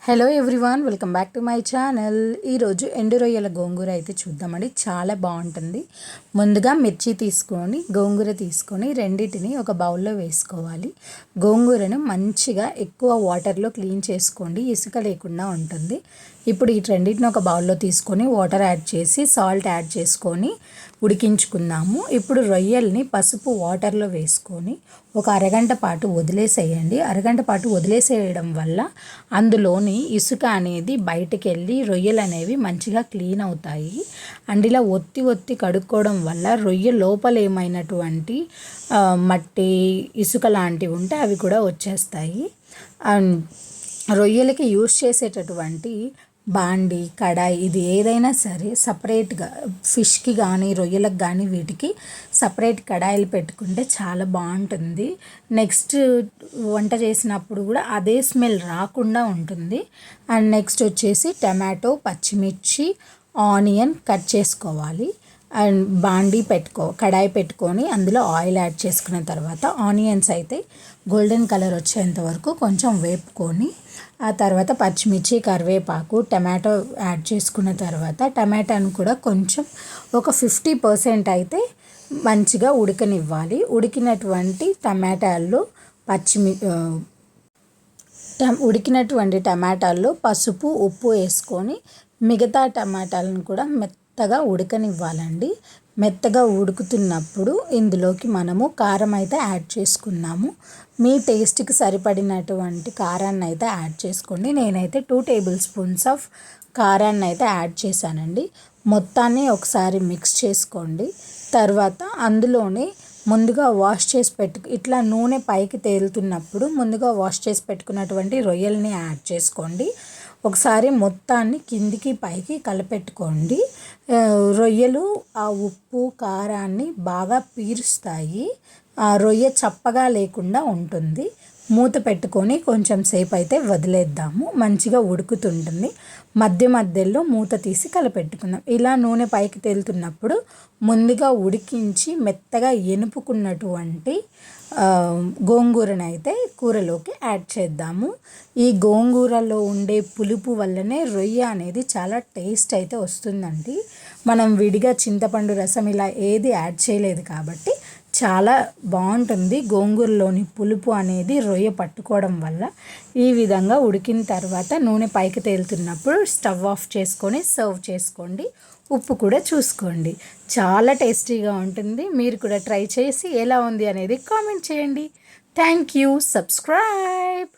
Hello everyone, welcome back to my channel. ఈరోజు ఎండు రొయ్యల గోంగూర అయితే చూద్దామండి. చాలా బాగుంటుంది. ముందుగా మిర్చి తీసుకొని గోంగూర తీసుకొని రెండింటిని ఒక బౌల్లో వేసుకోవాలి. గోంగూరను మంచిగా ఎక్కువ వాటర్లో క్లీన్ చేసుకోండి, ఇసుక లేకుండా ఉంటుంది. ఇప్పుడు ఈ రెండింటిని ఒక బౌల్లో తీసుకొని వాటర్ యాడ్ చేసి సాల్ట్ యాడ్ చేసుకొని ఉడికించుకుందాము. ఇప్పుడు రొయ్యల్ని పసుపు వాటర్లో వేసుకొని ఒక అరగంట పాటు వదిలేసేయండి. అరగంట పాటు వదిలేసేయడం వల్ల అందులోని ఇసుక అనేది బయటికి వెళ్ళి రొయ్యలు అనేవి మంచిగా క్లీన్ అవుతాయి. అండ్ ఇలా ఒత్తి కడుక్కోవడం వల్ల రొయ్య లోపల ఏమైనటువంటి మట్టి ఇసుక లాంటివి ఉంటే అవి కూడా వచ్చేస్తాయి. అండ్ రొయ్యలకి యూస్ చేసేటటువంటి బాండి, కడాయి ఇది ఏదైనా సరే సపరేట్గా ఫిష్కి కానీ రొయ్యలకు కానీ వీటికి సపరేట్ కడాయిలు పెట్టుకుంటే చాలా బాగుంటుంది. నెక్స్ట్ వంట చేసినప్పుడు కూడా అదే స్మెల్ రాకుండా ఉంటుంది. అండ్ నెక్స్ట్ వచ్చేసి టమాటో, పచ్చిమిర్చి, ఆనియన్ కట్ చేసుకోవాలి. అండ్ కడాయి పెట్టుకొని అందులో ఆయిల్ యాడ్ చేసుకున్న తర్వాత ఆనియన్స్ అయితే గోల్డెన్ కలర్ వచ్చేంత వరకు కొంచెం వేపుకొని ఆ తర్వాత పచ్చిమిర్చి, కరివేపాకు, టమాటో యాడ్ చేసుకున్న తర్వాత టమాటాను కూడా కొంచెం ఒక 50% అయితే మంచిగా ఉడకనివ్వాలి. ఉడికినటువంటి టమాటాల్లో పసుపు, ఉప్పు వేసుకొని మిగతా టమాటాలను కూడా మెత్తగా ఉడకనివ్వాలండి. మెత్తగా ఉడుకుతున్నప్పుడు ఇందులోకి మనము కారం అయితే యాడ్ చేసుకున్నాము. మీ టేస్ట్కి సరిపడినటువంటి కారాన్ని అయితే యాడ్ చేసుకోండి. నేనైతే 2 టేబుల్ స్పూన్స్ ఆఫ్ కారాన్ని అయితే యాడ్ చేశానండి. మొత్తాన్ని ఒకసారి మిక్స్ చేసుకోండి. తర్వాత అందులోనే ముందుగా వాష్ చేసి ఇట్లా నూనె పైకి తేలుతున్నప్పుడు ముందుగా వాష్ చేసి పెట్టుకున్నటువంటి రొయ్యల్ని యాడ్ చేసుకోండి. ఒకసారి మొత్తాన్ని కిందికి పైకి కలపెట్టుకోండి. రొయ్యలు ఆ ఉప్పు కారాన్ని బాగా పీలుస్తాయి. ఆ రొయ్య చప్పగా లేకుండా ఉంటుంది. మూత పెట్టుకొని కొంచెం సేపు అయితే వదిలేద్దాము. మంచిగా ఉడుకుతుంటుంది. మధ్యలో మూత తీసి కలపెట్టుకుందాం. ఇలా నూనె పైకి తేలుతున్నప్పుడు ముందుగా ఉడికించి మెత్తగా ఎనుపుకున్నటువంటి గోంగూరను అయితే కూరలోకి యాడ్ చేద్దాము. ఈ గోంగూరలో ఉండే పులుపు వల్లనే రొయ్య అనేది చాలా టేస్ట్ అయితే వస్తుందండి. మనం విడిగా చింతపండు రసం ఇలా ఏది యాడ్ చేయలేదు కాబట్టి చాలా బాగుంటుంది. గోంగూరలోని పులుపు అనేది రొయ్య పట్టుకోవడం వల్ల ఈ విధంగా ఉడికిన తర్వాత నూనె పైకి తేలుతున్నప్పుడు స్టవ్ ఆఫ్ చేసుకొని సర్వ్ చేసుకోండి. ఉప్పు కూడా చూసుకోండి. చాలా టేస్టీగా ఉంటుంది. మీరు కూడా ట్రై చేసి ఎలా ఉంది అనేది కామెంట్ చేయండి. Thank you. సబ్స్క్రైబ్.